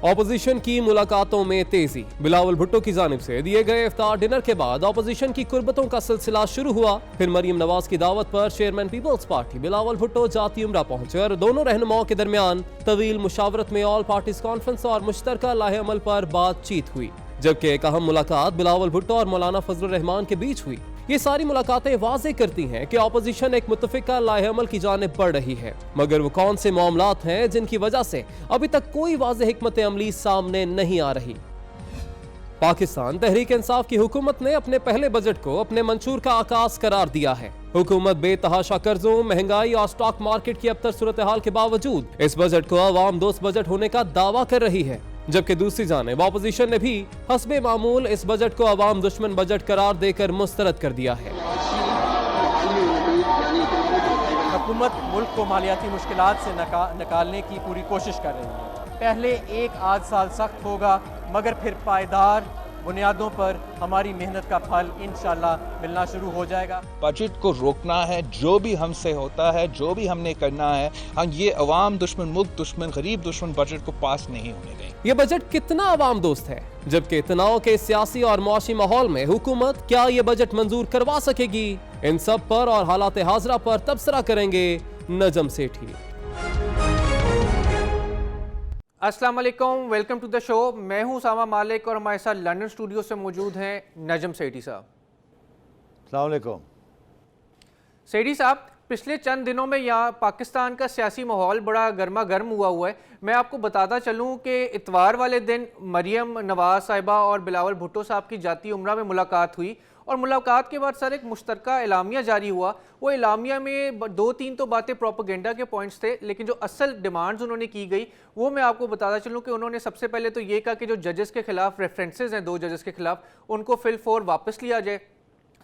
Opposition की मुलाकातों में तेजी। बिलावल भुट्टो की जानिब से दिए गए इफ्तार डिनर के बाद ऑपोजिशन की कुर्बतों का सिलसिला शुरू हुआ। फिर मरियम नवाज की दावत पर चेयरमैन पीपल्स पार्टी बिलावल भुट्टो जाती उम्रा पहुंचे और दोनों रहनुमाओं के दरमियान तवील मुशावरत में ऑल पार्टीज कॉन्फ्रेंस और मुश्तरका लाहे अमल पर बातचीत हुई। जबकि एक अहम मुलाकात बिलावल भुट्टो और मौलाना फजलुर रहमान के बीच हुई। ये सारी मुलाकातें वाज़े करती हैं कि ऑपोजिशन एक मुत्तफिका लाहे अमल की जानिब बढ़ रही है, मगर वो कौन से मामलात हैं जिनकी वजह से अभी तक कोई वाज़े हिकमत अमली सामने नहीं आ रही। पाकिस्तान तहरीक इंसाफ की हुकूमत ने अपने पहले बजट को अपने मंशूर का आगाज करार दिया है। हुकूमत बेतहाशा कर्जों, महंगाई और स्टॉक मार्केट की अबतर सूरत हाल के बावजूद इस बजट को अवाम दोस्त बजट होने का दावा कर रही है, जबकि दूसरी जानिब ऑपोजिशन ने भी हस्बे मामूल इस बजट को अवाम दुश्मन बजट करार देकर मुस्तरद कर दिया है। हुकूमत मुल्क को मालियाती मुश्किलात से निकालने की पूरी कोशिश कर रही है। पहले एक आध साल सख्त होगा, मगर फिर पायदार बुनियादों पर हमारी मेहनत का फल इंशाल्लाह मिलना शुरू हो जाएगा। बजट को रोकना है, जो भी हमसे होता है, जो भी हमने करना है, हम ये अवाम दुश्मन, मुल्क दुश्मन, गरीब दुश्मन बजट को पास नहीं होने देंगे। ये बजट कितना अवाम दोस्त है, जबकि तनाव के सियासी और मुआशी माहौल में हुकूमत क्या ये बजट मंजूर करवा सकेगी? इन सब पर और हालात हाजरा पर तबसरा करेंगे नजम सेठी। अस्सलाम वालेकुम, वेलकम टू द शो। मैं हूं उसामा मालिक और हमारे साथ लंदन स्टूडियो से मौजूद हैं नजम सेठी साहब। अस्सलाम वालेकुम। सेठी साहब, पिछले चंद दिनों में यहाँ पाकिस्तान का सियासी माहौल बड़ा गर्मा गर्म हुआ है। मैं आपको बताता चलूँ कि इतवार वाले दिन मरियम नवाज साहिबा और बिलावल भुट्टो साहब की जाती उम्रा में मुलाकात हुई और मुलाकात के बाद सर एक मुश्तरका एलामिया जारी हुआ। वो एलामिया में दो तीन तो बातें प्रोपेगेंडा के पॉइंट्स थे, लेकिन जो असल डिमांड्स उन्होंने की गई वो मैं आपको बताता चलूँ कि उन्होंने सबसे पहले तो ये कहा कि जो जजेस के खिलाफ रेफरेंसेस हैं, 2 जजेस के खिलाफ, उनको फिल फोर वापस लिया जाए।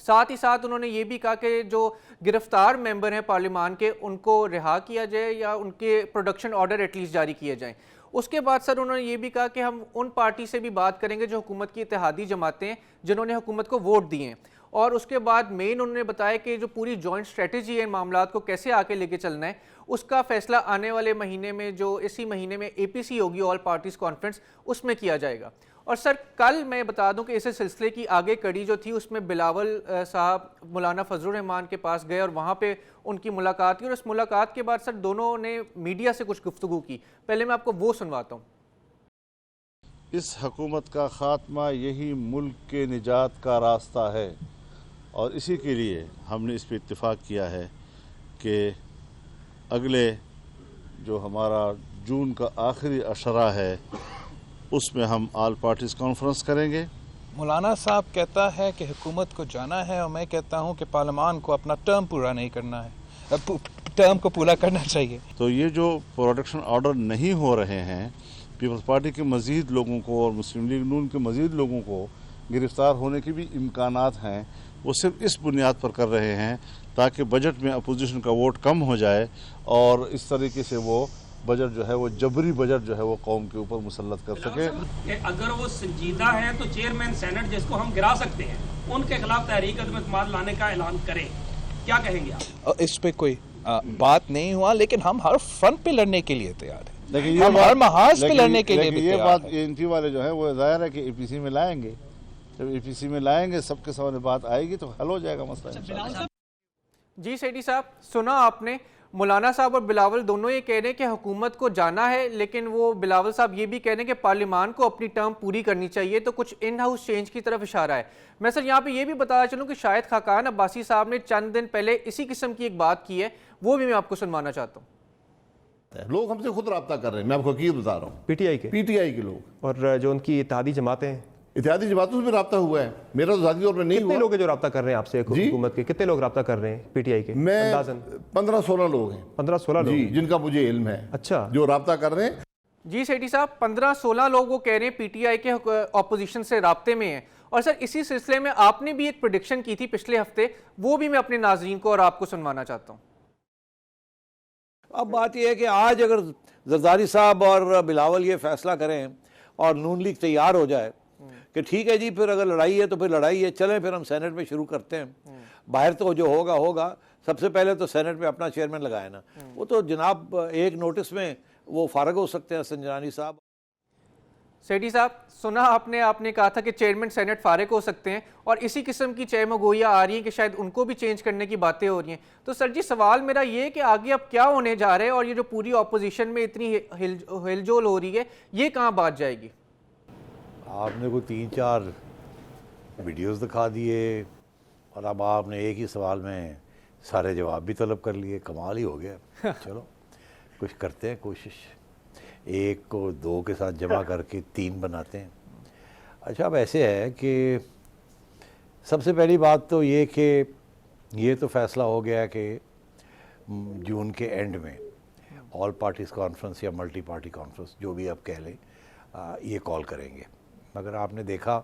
साथ ही साथ उन्होंने ये भी कहा कि जो गिरफ्तार मेंबर हैं पार्लियामान के, उनको रिहा किया जाए या उनके प्रोडक्शन ऑर्डर एटलीस्ट जारी किए जाएँ। उसके बाद सर उन्होंने ये भी कहा कि हम उन पार्टी से भी बात करेंगे जो हुकूमत की इत्तेहादी जमातें हैं, जिन्होंने हुकूमत को वोट दिए हैं। और उसके बाद मेन उन्होंने बताया कि जो पूरी जॉइंट स्ट्रेटजी है इन मामलात को कैसे आके लेके चलना है, उसका फैसला आने वाले महीने में, जो इसी महीने में APC होगी, ऑल पार्टीज कॉन्फ्रेंस, उसमें किया जाएगा। और सर कल मैं बता दूं कि इस सिलसिले की आगे कड़ी जो थी उसमें बिलावल साहब मौलाना फजलुर रहमान के पास गए और वहाँ पे उनकी मुलाकात की, और इस मुलाकात के बाद सर दोनों ने मीडिया से कुछ गुफ्तगू की। पहले मैं आपको वो सुनवाता हूँ। इस हुकूमत का ख़ात्मा यही मुल्क के निजात का रास्ता है और इसी के लिए हमने इस पर इत्तेफाक किया है कि अगले जो हमारा जून का आखिरी अशरा है उसमें हम ऑल पार्टीज कॉन्फ्रेंस करेंगे। मौलाना साहब कहता है कि हुकूमत को जाना है और मैं कहता हूँ कि पार्लियामान को अपना टर्म पूरा नहीं करना है, टर्म को पूरा करना चाहिए। तो ये जो प्रोडक्शन ऑर्डर नहीं हो रहे हैं, पीपल्स पार्टी के मज़ीद लोगों को और मुस्लिम लीग नून के मज़ीद लोगों को गिरफ्तार होने के भी इम्कानात हैं, वो सिर्फ इस बुनियाद पर कर रहे हैं ताकि बजट में अपोजिशन का वोट कम हो जाए और इस तरीके से वो बजट जो है वो जबरी बजट जो है वो कौम के ऊपर मुसल्लत कर सके। अगर वो संजीदा है तो चेयरमैन सेनेट जिसको हम गिरा सकते हैं, उनके खिलाफ तहरीक अदम इत्मीनान लाने का ऐलान करें, क्या कहेंगे आप? इस पे कोई बात नहीं हुआ, लेकिन हम हर फ्रंट पे लड़ने के लिए तैयार हैं। लेकिन हम हर महाज पे लड़ने के लिए भी ये तैयार बात हैं। एनपी वाले जो है वो जाहिर है कि APC में लाएंगे। जब APC में लाएंगे, सबके सामने बात आएगी तो हल हो जाएगा मसला इंशाअल्लाह। जी सेठी साहब, सुना आपने, मौलाना साहब और बिलावल दोनों ये कह रहे हैं कि हुकूमत को जाना है, लेकिन वो बिलावल साहब ये भी कह रहे हैं कि पार्लियामान को अपनी टर्म पूरी करनी चाहिए, तो कुछ इन हाउस चेंज की तरफ इशारा है। मैं सर यहाँ पे ये भी बताया चलूँ कि शायद खाकान अब्बासी साहब ने चंद दिन पहले इसी किस्म की एक बात की है, वो भी मैं आपको सुनवाना चाहता हूँ। लोग हमसे खुद रब्ता कर रहे हैं, मैं आपको हकीकत बता रहा हूँ। PTI के लोग और जो उनकी इत्तेहादी जमातें हैं, इत्तेहादी जमातों से भी रब्ता हुआ है। मेरा तो ज़ाती तौर पर नहीं हुआ। कितने लोग हैं जो रब्ता कर रहे हैं आपसे? हुकूमत के कितने लोग रब्ता कर रहे हैं PTI के? मैं अंदाज़न 15-16 लोग हैं। 15-16 लोग जी, जिनका मुझे इल्म है। अच्छा, जो रब्ता कर रहे हैं। जी सेठी साहब, 15-16 लोग वो कह रहे हैं PTI के ऑपोजिशन से राब्ते में हैं। और सर इसी सिलसिले में आपने भी एक प्रेडिक्शन की थी पिछले हफ्ते, वो भी मैं अपने नाजरीन को और आपको सुनवाना चाहता हूँ। अब बात यह है कि आज अगर जरदारी साहब और बिलावल ये फैसला करें और नून लीग तैयार हो जाए कि ठीक है जी, फिर अगर लड़ाई है तो फिर लड़ाई है, चलें फिर हम सेनेट में शुरू करते हैं। बाहर तो जो होगा होगा, सबसे पहले तो सेनेट में अपना चेयरमैन लगाए ना, वो तो जनाब एक नोटिस में वो फारग हो सकते हैं संजनानी साहब। सेठी साहब, सुना आपने कहा था कि चेयरमैन सेनेट फारिग हो सकते हैं और इसी किस्म की चहमगोइयाँ आ रही हैं कि शायद उनको भी चेंज करने की बातें हो रही हैं। तो सर जी, सवाल मेरा ये है कि आगे अब क्या होने जा रहा है और ये जो पूरी ऑपोजिशन में इतनी हिलजोल हो रही है, ये कहाँ बात जाएगी? आपने को 3-4 वीडियोस दिखा दिए और अब आपने एक ही सवाल में सारे जवाब भी तलब कर लिए। कमाल ही हो गया। चलो कुछ करते हैं कोशिश, 1 को 2 के साथ जमा करके 3 बनाते हैं। अच्छा, अब ऐसे है कि सबसे पहली बात तो ये कि ये तो फैसला हो गया कि जून के एंड में ऑल पार्टीज़ कॉन्फ्रेंस या मल्टी पार्टी कॉन्फ्रेंस, जो भी आप कह लें, ये कॉल करेंगे। मगर आपने देखा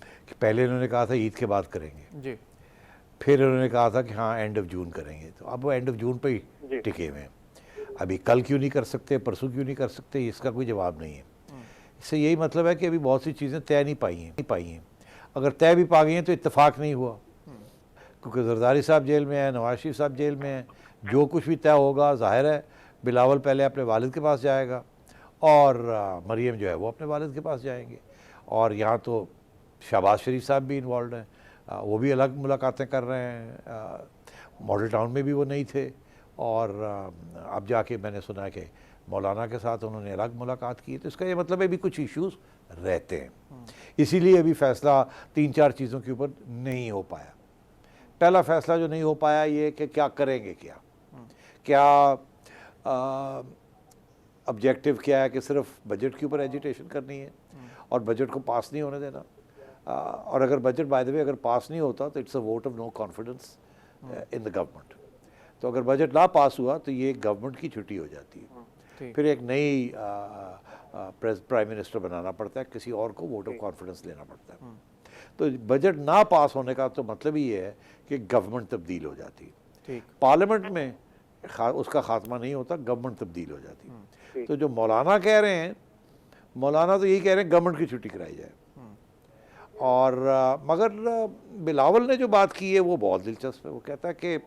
कि पहले इन्होंने कहा था ईद के बाद करेंगे जी, फिर उन्होंने कहा था कि हाँ एंड ऑफ जून करेंगे। तो अब वो एंड ऑफ जून पे ही टिके हुए हैं। अभी कल क्यों नहीं कर सकते, परसों क्यों नहीं कर सकते, इसका कोई जवाब नहीं है। इससे यही मतलब है कि अभी बहुत सी चीज़ें तय नहीं पाई हैं। अगर तय भी पा गई हैं तो इत्तेफाक नहीं हुआ, क्योंकि जरदारी साहब जेल में है, नवाज शरीफ साहब जेल में है। जो कुछ भी तय होगा, जाहिर है बिलावल पहले अपने वालिद के पास जाएगा और मरियम जो है वो अपने वालिद के पास जाएंगे। और यहाँ तो शहबाज शरीफ साहब भी इन्वॉल्व हैं, वो भी अलग मुलाकातें कर रहे हैं। मॉडल टाउन में भी वो नहीं थे और अब जाके मैंने सुना कि मौलाना के साथ उन्होंने अलग मुलाकात की। तो इसका ये मतलब है भी कुछ इश्यूज रहते हैं, इसीलिए अभी फ़ैसला 3-4 चीज़ों के ऊपर नहीं हो पाया। पहला फ़ैसला जो नहीं हो पाया ये कि क्या करेंगे, क्या ऑब्जेक्टिव क्या है, कि सिर्फ बजट के ऊपर एजिटेशन करनी है और बजट को पास नहीं होने देना। और अगर बजट बाय द वे अगर पास नहीं होता तो it's a vote of no confidence in the government. तो अगर बजट ना पास हुआ तो ये गवर्नमेंट की छुट्टी हो जाती है, फिर एक नई प्राइम मिनिस्टर बनाना पड़ता है, किसी और को वोट ऑफ कॉन्फिडेंस लेना पड़ता है। तो बजट ना पास होने का तो मतलब ही ये है कि गवर्नमेंट तब्दील हो जाती है। पार्लियामेंट में उसका खात्मा नहीं होता, गवर्नमेंट तब्दील हो जाती है। तो जो मौलाना कह रहे हैं, मौलाना तो यही कह रहे हैं गवर्नमेंट की छुट्टी कराई जाए। और मगर बिलावल ने जो बात की है वो बहुत दिलचस्प है। वो कहता है कि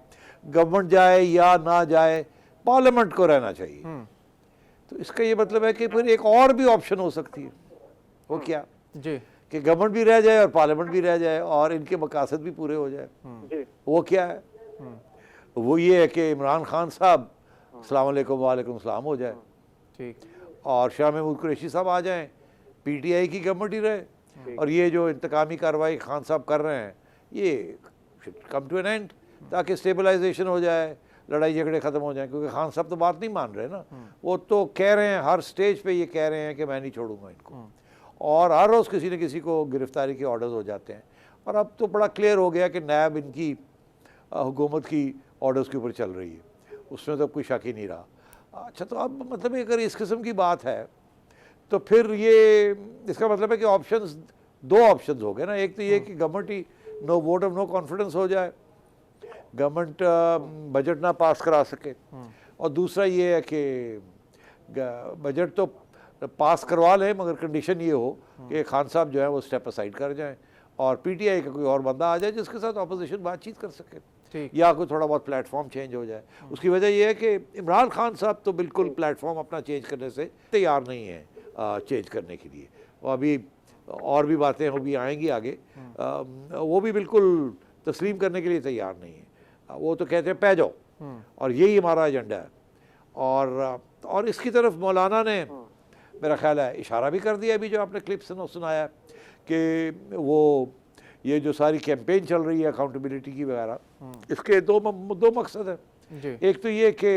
गवर्नमेंट जाए या ना जाए, पार्लियामेंट को रहना चाहिए। तो इसका ये मतलब है कि फिर एक और भी ऑप्शन हो सकती है। वो क्या जी, कि गवर्नमेंट भी रह जाए और पार्लियामेंट भी रह जाए और इनके मकासद भी पूरे हो जाए। वो क्या है? वो ये है कि इमरान खान साहब अस्सलाम वालेकुम वालेकुम सलाम हो जाए, ठीक, और शाह महमूद कुरैशी साहब आ जाएं, पीटीआई की गवर्नमेंट ही रहे, और ये जो इंतकामी कार्रवाई खान साहब कर रहे हैं ये कम टू एन एंड, ताकि स्टेबलाइजेशन हो जाए, लड़ाई झगड़े ख़त्म हो जाए। क्योंकि खान साहब तो बात नहीं मान रहे ना, वो तो कह रहे हैं हर स्टेज पे ये कह रहे हैं कि मैं नहीं छोड़ूंगा इनको, और हर रोज़ किसी न किसी को गिरफ्तारी के ऑर्डर्स हो जाते हैं। और अब तो बड़ा क्लियर हो गया कि नैब इनकी हुकूमत की ऑर्डर्स के ऊपर चल रही है, उसमें तो कोई शक ही नहीं रहा। अच्छा, तो अब मतलब अगर इस किस्म की बात है तो फिर ये इसका मतलब है कि ऑप्शंस, 2 ऑप्शंस हो गए ना। एक तो ये कि गवर्नमेंट ही no vote of no confidence हो जाए, गवर्नमेंट बजट ना पास करा सके, और दूसरा ये है कि बजट तो पास करवा लें मगर कंडीशन ये हो कि खान साहब जो है वो स्टेप असाइड कर जाएं और पीटीआई का कोई और बंदा आ जाए जिसके साथ अपोजिशन बातचीत कर सके, या कोई थोड़ा बहुत प्लेटफॉर्म चेंज हो जाए। उसकी वजह यह है कि इमरान खान साहब तो बिल्कुल प्लेटफॉर्म अपना चेंज करने से तैयार नहीं है चेंज करने के लिए। वो अभी और भी बातें वो भी आएंगी आगे, वो भी बिल्कुल तस्लीम करने के लिए तैयार नहीं है। वो तो कहते हैं पै जाओ, और यही हमारा एजेंडा है। और इसकी तरफ मौलाना ने मेरा ख्याल है इशारा भी कर दिया अभी जो आपने क्लिप सुनाया कि वो ये जो सारी कैंपेन चल रही है अकाउंटेबिलिटी की वगैरह, इसके दो मकसद हैं। एक तो ये कि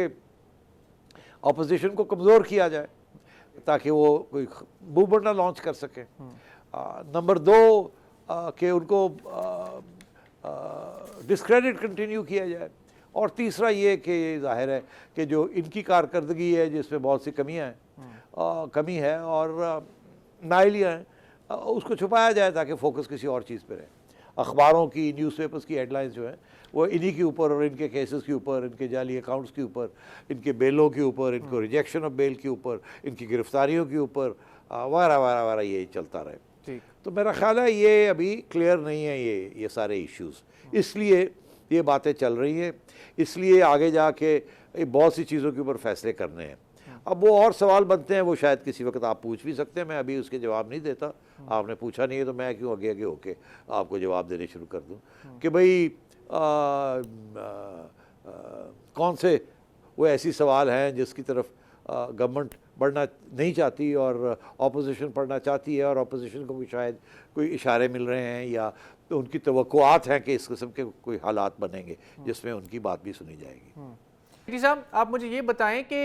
अपोजिशन को कमज़ोर किया जाए ताकि वो कोई मूवमेंट ना लॉन्च कर सके। नंबर 2 कि उनको डिस्क्रेडिट कंटिन्यू किया जाए। और तीसरा ये कि जाहिर है कि जो इनकी कारकर्दगी है जिसमें बहुत सी कमी है और नाइलियाँ हैं, उसको छुपाया जाए ताकि फोकस किसी और चीज़ पे रहे। अखबारों की, न्यूज़पेपर्स की हेडलाइंस जो हैं वो इन्हीं के ऊपर और इनके केसेस के ऊपर, इनके जाली अकाउंट्स के ऊपर, इनके बेलों के ऊपर, इनको रिजेक्शन ऑफ बेल के ऊपर, इनकी गिरफ्तारियों के ऊपर वारा वारा वारा ये चलता रहे। तो मेरा ख्याल है ये अभी क्लियर नहीं है ये सारे इश्यूज़, इसलिए ये बातें चल रही हैं, इसलिए आगे जाके बहुत सी चीज़ों के ऊपर फैसले करने हैं। अब वो और सवाल बनते हैं, वो शायद किसी वक्त आप पूछ भी सकते हैं, मैं अभी उसके जवाब नहीं देता। आपने पूछा नहीं है तो मैं क्यों आगे आगे होके आपको जवाब देने शुरू कर दूं कि भाई कौन से वो ऐसी सवाल हैं जिसकी तरफ गवर्नमेंट बढ़ना नहीं चाहती और ऑपोजिशन पढ़ना चाहती है, और ऑपोजिशन को भी शायद कोई इशारे मिल रहे हैं या तो उनकी तवक्कुआत हैं कि इस किस्म के कोई हालात बनेंगे जिसमें उनकी बात भी सुनी जाएगी। जी साहब, आप मुझे ये बताएं कि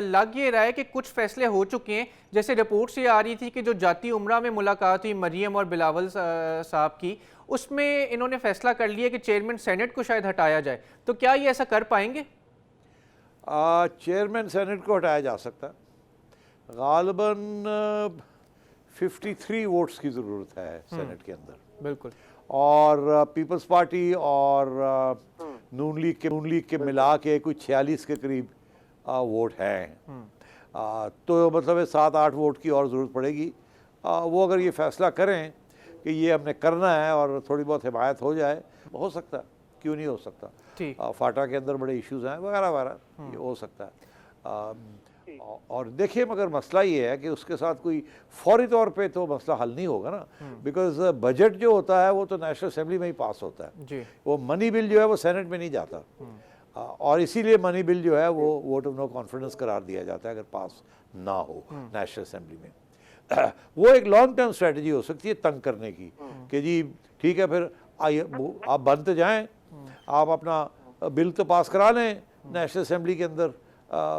लग ये रहा है कि कुछ फैसले हो चुके हैं, जैसे रिपोर्ट से आ रही थी कि जो जाती उम्रा में मुलाकात हुई मरियम और बिलावल साहब की, उसमें इन्होंने फैसला कर लिया कि चेयरमैन सेनेट को शायद हटाया जाए, तो क्या ये ऐसा कर पाएंगे? चेयरमैन सेनेट को हटाया जा सकता है, गालिबन 53 वोट्स की ज़रूरत है सेनेट के अंदर, बिल्कुल, और पीपल्स पार्टी और नून लीग के मिला के कुछ 46 के करीब वोट हैं, तो मतलब 7-8 वोट की और ज़रूरत पड़ेगी। वो अगर ये फैसला करें कि ये हमने करना है और थोड़ी बहुत हिमायत हो सकता है, क्यों नहीं हो सकता। फाटा के अंदर बड़े इश्यूज़ हैं वगैरह वगैरह, ये हो सकता है। और देखिए, मगर मसला ये है कि उसके साथ कोई फौरी तौर पे तो मसला हल नहीं होगा ना, बिकॉज बजट जो होता है वो तो नेशनल असेंबली में ही पास होता है जी। वो मनी बिल जो है वो सेनेट में नहीं जाता, और इसीलिए मनी बिल जो है वो वोट ऑफ नो कॉन्फिडेंस करार दिया जाता है अगर पास ना हो नेशनल असेंबली में। वो एक लॉन्ग टर्म स्ट्रेटजी हो सकती है तंग करने की कि जी ठीक है, फिर आप बन तो जाएं, आप अपना बिल तो पास करा लें नेशनल असेंबली के अंदर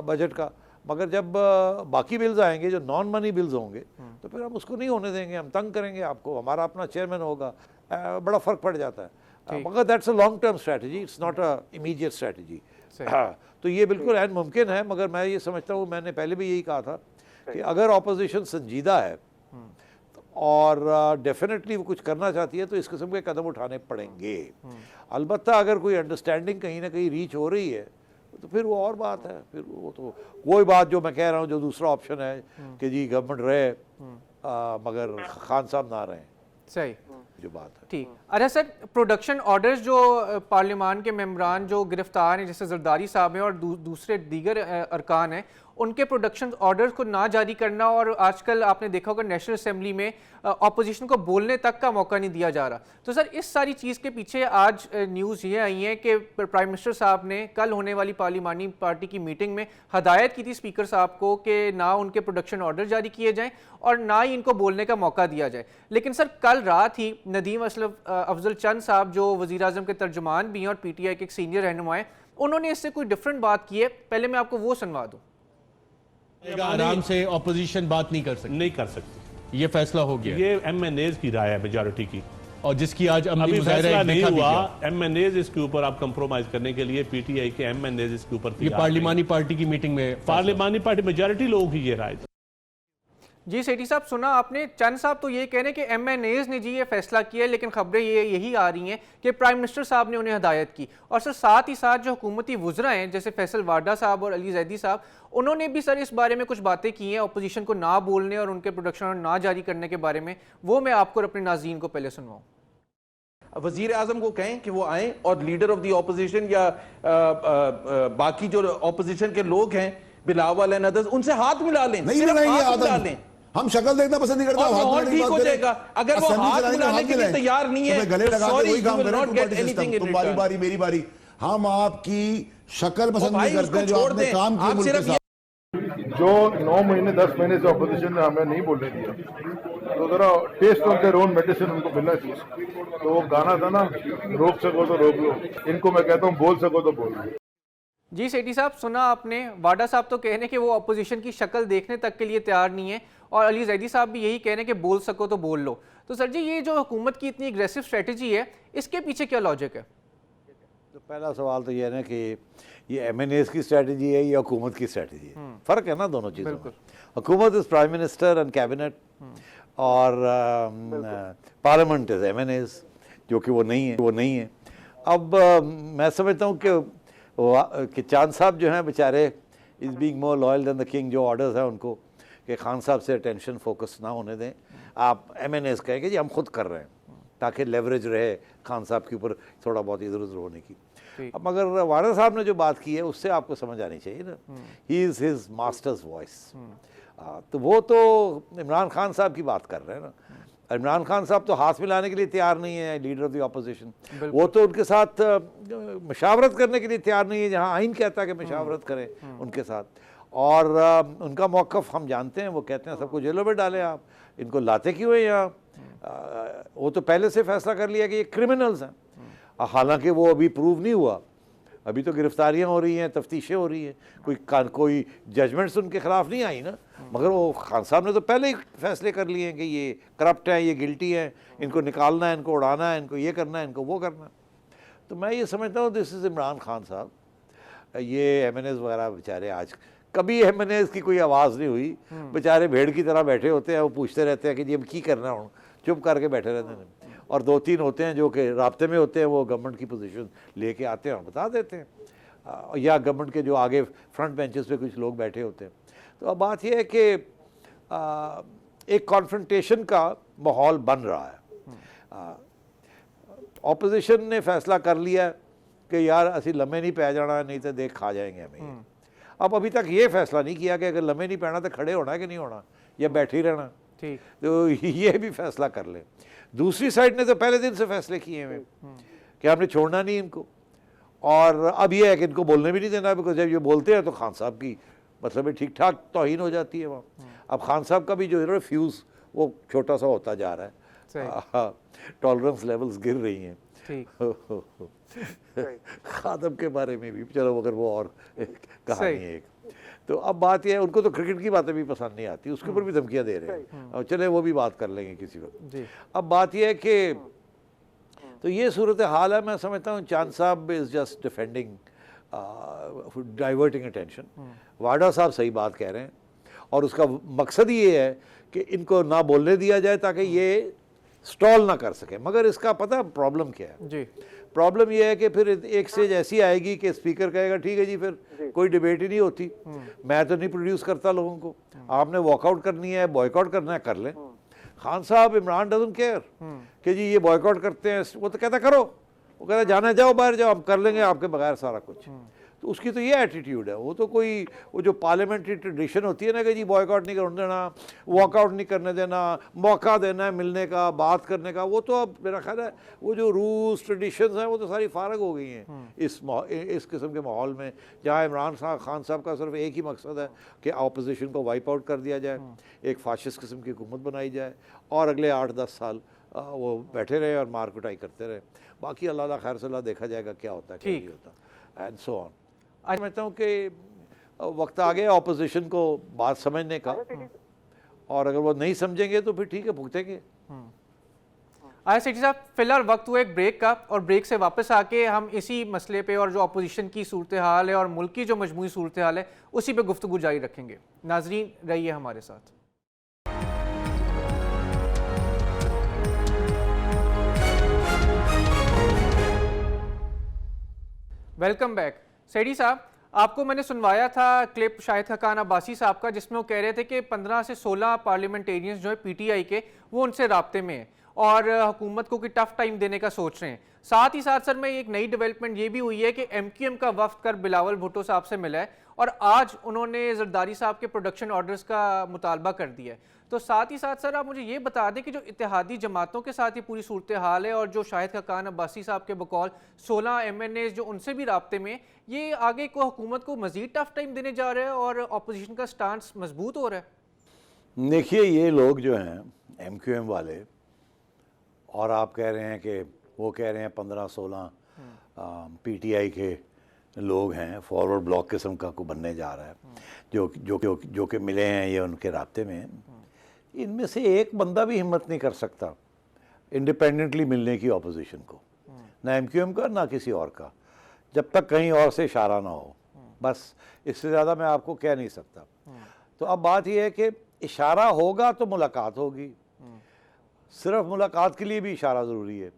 बजट का, मगर जब बाकी बिल्स आएंगे जो नॉन मनी बिल्स होंगे तो फिर हम उसको नहीं होने देंगे, हम तंग करेंगे आपको, हमारा अपना चेयरमैन होगा, बड़ा फ़र्क पड़ जाता है। मगर that's a long term strategy, it's not a immediate strategy. तो ये बिल्कुल ऐन मुमकिन है, मगर मैं ये समझता हूँ, मैंने पहले भी यही कहा था कि अगर ऑपोजिशन संजीदा है और डेफिनेटली वो कुछ करना चाहती है तो इस किस्म के कदम उठाने पड़ेंगे। अलबत्ता अगर कोई अंडरस्टैंडिंग कहीं ना कहीं रीच हो रही है तो फिर वो और बात है, फिर वो तो वही बात जो मैं कह रहा हूँ, जो दूसरा ऑप्शन है कि जी गवर्नमेंट रहे मगर खान साहब ना रहे, सही जो बात है। ठीक, अच्छा सर, प्रोडक्शन ऑर्डर्स जो पार्लियामान के मेंबरान जो गिरफ्तार हैं, जैसे जरदारी साहब हैं और दूसरे दीगर अरकान हैं, उनके प्रोडक्शन ऑर्डर्स को ना जारी करना, और आजकल आपने देखा होगा नेशनल असेंबली में ऑपोजिशन को बोलने तक का मौका नहीं दिया जा रहा, तो सर इस सारी चीज़ के पीछे आज न्यूज़ ये आई है कि प्राइम मिनिस्टर साहब ने कल होने वाली पार्लिमानी पार्टी की मीटिंग में हदायत की थी स्पीकर साहब को कि ना उनके प्रोडक्शन ऑर्डर जारी किए जाएँ और ना ही इनको बोलने का मौका दिया जाए। लेकिन सर कल रात ही नदीम अफजल चंद साहब जो वज़ीर आज़म के तर्जुमान भी हैं और PTI के एक सीनियर रहनुमा हैं, उन्होंने इससे कोई डिफरेंट बात की है, पहले मैं आपको वो सुनवा दूँ। आराम से ऑपोजिशन बात नहीं कर सकती, ये फैसला हो गया, ये MNAs की राय है मेजॉरिटी की, और जिसकी आज अभी फैसला नहीं हुआ। MNAs इसके ऊपर आप कंप्रोमाइज करने के लिए PTI के MNAs इसके ऊपर, ये पार्लिमानी पार्टी की मीटिंग में, पार्लिमानी पार्टी मेजॉरिटी लोगों की ये राय। जी सेठी साहब, सुना आपने, चंद साहब तो ये कह रहे हैं कि MNAs ने जी ये फैसला किया, लेकिन खबरें यही आ रही हैं कि प्राइम मिनिस्टर साहब ने उन्हें हदायत की, और सर साथ ही साथ जो हुकूमती वुज़रा हैं जैसे फैसल वाडा साहब और अली जैदी साहब, उन्होंने भी सर इस बारे में कुछ बातें की हैं अपोजिशन को ना बोलने और उनके प्रोडक्शन ना जारी करने के बारे में, वो मैं आपको और अपने नाज़रीन को पहले सुनवाऊँ। वजीर आजम को कहें कि वो आए और लीडर ऑफ द ऑपोजिशन या बाकी जो ऑपोजिशन के लोग हैं, बिलावल एंड अदर्स, उनसे हाथ मिला लें, मिला लें। हम शक्ल देखना पसंद नहीं करते, और ठीक हो जाएगा। अगर वो हाथ मिलाने के लिए तैयार नहीं है, गले लगा के वही काम करें, तुम्हारी बारी मेरी बारी, हम आपकी शक्ल पसंद नहीं करते जो आपने काम किया मुल्क के साथ। जो 9 महीने 10 महीने से ऑपोजिशन ने हमें नहीं बोलने दिया, तो जरा taste of their own medicine उनको मिलना चाहिए। तो वो गाना था ना, रोक सको तो रोक लो, इनको मैं कहता हूँ बोल सको तो बोल लो। जी सेठी साहब, सुना आपने, वाडा साहब तो कह रहे हैं कि वो अपोजिशन की शक्ल देखने तक के लिए तैयार नहीं है, और अली जैदी साहब भी यही कह रहे हैं कि बोल सको तो बोल लो। तो सर जी, ये जो हुकूमत की इतनी एग्रेसिव स्ट्रेटजी है, इसके पीछे क्या लॉजिक है? तो पहला सवाल तो ये है ना कि ये MNAs की स्ट्रेटजी है या हुकूमत की स्ट्रेटजी है, फ़र्क है ना दोनों चीज़ों में। हुकूमत is prime minister and cabinet, और पार्लियामेंट इज़ MNAs, जो कि वो नहीं है। अब मैं समझता हूँ कि चांद साहब जो हैं बेचारे is being more loyal than the king, जो ऑर्डर्स हैं उनको कि खान साहब से अटेंशन फोकस ना होने दें, आप MNAs कहें कि जी हम खुद कर रहे हैं, ताकि लेवरेज रहे खान साहब के ऊपर थोड़ा बहुत इधर उधर होने की। अब मगर वाडा साहब ने जो बात की है उससे आपको समझ आनी चाहिए ना, he is his masters voice. तो वो तो इमरान खान साहब की बात कर रहे हैं ना, इमरान खान साहब तो हाथ मिलाने के लिए तैयार नहीं है लीडर ऑफ द ऑपोजिशन, वो तो उनके साथ मशावरत करने के लिए तैयार नहीं है, जहाँ आइन कहता है कि मशावरत करें उनके साथ। और उनका मौक़िफ़ हम जानते हैं, वो कहते हैं सबको जेलों में डालें, आप इनको लाते क्यों हैं यहाँ। वो तो पहले से फैसला कर लिया कि ये क्रिमिनल्स हैं, हालांकि वो अभी प्रूव नहीं हुआ, अभी तो गिरफ्तारियां हो रही हैं, तफ्तीशें हो रही हैं, कोई जजमेंट्स उनके खिलाफ नहीं आई ना, मगर वो खान साहब ने तो पहले ही फैसले कर लिए हैं कि ये करप्ट हैं, ये गिल्टी हैं, इनको निकालना है, इनको उड़ाना है, इनको ये करना है, इनको वो करना है। तो मैं ये समझता हूँ दिस इज़ इमरान खान साहब। ये MNAs वगैरह बेचारे आज कभी MNAs की कोई आवाज़ नहीं हुई, बेचारे भेड़ की तरह बैठे होते हैं, वो पूछते रहते हैं कि जी अब की करना हो, चुप करके बैठे रहते हैं। और 2-3 होते हैं जो कि राब्ते में होते हैं, वो गवर्नमेंट की पोजीशन लेके आते हैं और बता देते हैं, या गवर्नमेंट के जो आगे फ्रंट बेंचेस पे कुछ लोग बैठे होते हैं। तो अब बात यह है कि एक कॉन्फ्रंटेशन का माहौल बन रहा है। ऑपोजिशन ने फैसला कर लिया कि यार असी लम्हे नहीं पै जाना, नहीं तो देख खा जाएंगे हमें। अब अभी तक ये फैसला नहीं किया कि अगर लम्हे नहीं पैना तो खड़े होना है कि नहीं होना, या बैठे ही रहना। ठीक, तो ये भी फैसला कर ले। दूसरी साइड ने तो पहले दिन से फैसले किए हैं कि हमने छोड़ना नहीं इनको, और अब ये है कि इनको बोलने भी नहीं देना, बिकॉज जब ये बोलते हैं तो खान साहब की मतलब ठीक ठाक तौहीन हो जाती है वहाँ। अब खान साहब का भी जो है फ्यूज़ वो छोटा सा होता जा रहा है, टॉलरेंस लेवल्स गिर रही हैं। खादम के बारे में भी चलो, अगर वो और कहानी है एक। तो अब बात यह है, उनको तो क्रिकेट की बातें भी पसंद नहीं आती, उसके ऊपर भी धमकियां दे रहे हैं, और चले वो भी बात कर लेंगे किसी वक्त। अब बात यह है कि तो ये सूरत हाल है। मैं समझता हूँ चांद साहब is just defending, diverting attention. Wada साहब सही बात कह रहे हैं, और उसका मकसद ये है कि इनको ना बोलने दिया जाए ताकि ये स्टॉल ना कर सके। मगर इसका पता प्रॉब्लम क्या है जी? प्रॉब्लम यह है कि फिर एक स्टेज ऐसी आएगी कि स्पीकर कहेगा ठीक है जी, फिर कोई डिबेट ही नहीं होती, मैं तो नहीं प्रोड्यूस करता लोगों को, आपने वॉकआउट करनी है, बॉयकॉट करना है, कर लें। खान साहब, इमरान डजंट केयर कि जी ये बॉयकॉट करते हैं, वो तो कहता करो, वो कहता जाना जाओ बाहर जाओ, हम कर लेंगे आपके बगैर सारा कुछ। तो उसकी तो ये एटीट्यूड है। वो तो कोई वो जो पार्लियामेंट्री ट्रेडिशन होती है ना कि जी बॉयकॉट नहीं करने देना, वॉकआउट नहीं करने देना, मौका देना है मिलने का, बात करने का, वो तो अब मेरा ख्याल है वो जो रूल्स ट्रेडिशंस हैं वो तो सारी फारग हो गई हैं इस किस्म के माहौल में, जहाँ इमरान खान साहब का सिर्फ एक ही मकसद है कि अपोजिशन को वाइप आउट कर दिया जाए, एक फाशिस्ट किस्म की हुकूमत बनाई जाए, और अगले 8-10 साल वो बैठे रहे और मार कुटाई करते रहे। बाकी अल्लाह खैर सलाह देखा जाएगा क्या होता है क्या नहीं होता, एंड सो ऑन। आज समझता हूँ कि वक्त आ गया ऑपोजिशन को बात समझने का, और अगर वो नहीं समझेंगे तो फिर ठीक है, भुगतेंगे। आया सेठी साहब, फिलहाल वक्त हुआ एक ब्रेक का, और ब्रेक से वापस आके हम इसी मसले पे और जो अपोजिशन की सूरत हाल है और मुल्क की जो मजमूई सूरत हाल है उसी पे गुफ्तगू जारी रखेंगे। नाजरीन रहिए हमारे साथ। Welcome back. सेठी साहब, आपको मैंने सुनवाया था क्लिप शाहिद खकान अब्बासी साहब का, जिसमें वो कह रहे थे कि 15 से 16 पार्लियामेंटेरियंस जो है PTI के, वो उनसे राब्ते में हैं और हुकूमत को कोई टफ टाइम देने का सोच रहे हैं। साथ ही साथ सर में एक नई डेवलपमेंट ये भी हुई है कि MQM का वफ्द कर बिलावल भुट्टो साहब से मिला है, और आज उन्होंने जरदारी साहब के प्रोडक्शन ऑर्डर्स का मुतालबा कर दिया है। तो साथ ही साथ सर आप मुझे ये बता दें कि जो इत्तेहादी जमातों के साथ ये पूरी सूरत हाल है, और जो शाहिद खकान अब्बासी साहब के बकौल 16 MNAs जो उनसे भी राब्ते में, ये आगे को हुकूमत को मजीद टफ टाइम देने जा रहे हैं और अपोजिशन का स्टांस मजबूत हो रहा है। देखिए, ये लोग जो हैं MQM वाले, और आप कह रहे हैं कि वो कह रहे हैं 15-16 PTI के लोग हैं, फॉरवर्ड ब्लॉक किस्म का को बनने जा रहा है, जो कि मिले हैं ये उनके राब्ते में। इनमें से एक बंदा भी हिम्मत नहीं कर सकता इंडिपेंडेंटली मिलने की ऑपोजिशन को, ना MQM का ना किसी और का, जब तक कहीं और से इशारा ना हो। बस इससे ज़्यादा मैं आपको कह नहीं सकता। तो अब बात यह है कि इशारा होगा तो मुलाकात होगी, सिर्फ मुलाकात के लिए भी इशारा ज़रूरी है,